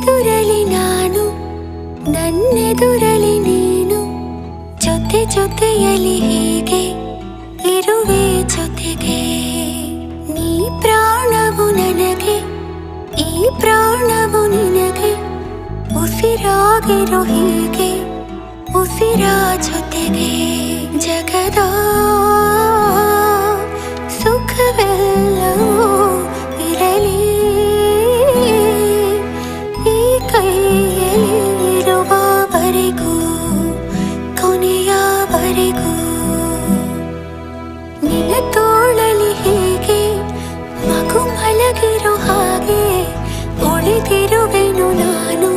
ಎದುರಲಿ ನಾನು ನನ್ನೆದುರಲಿ ನೀನು ಜೊತೆ ಜೊತೆಯಲಿ ಹೀಗೆ ಇರುವೆ ಜೊತೆಗೆ ನೀ ಪ್ರಾಣವು ನನಗೆ ಈ ಪ್ರಾಣವು ನಿನಗೆ ಉಸಿರಾಗಿರೋ ಹೀಗೆ ಉಸಿರ ಜೊತೆಗೆ ಜಗದ ಸುಖವೆಲ್ಲವೂ ಇರಲಿ ಈ ಕೈಯಲ್ಲಿರುವವರೆಗೂ ಕೊನೆಯವರೆಗೂ ನಿನ್ನ ತೋಳಲಿ ಹೀಗೆ ಮಗು ಮಲಗಿರೋ ಹಾಗೆ ಉಳಿದಿರುವೆನು ನಾನು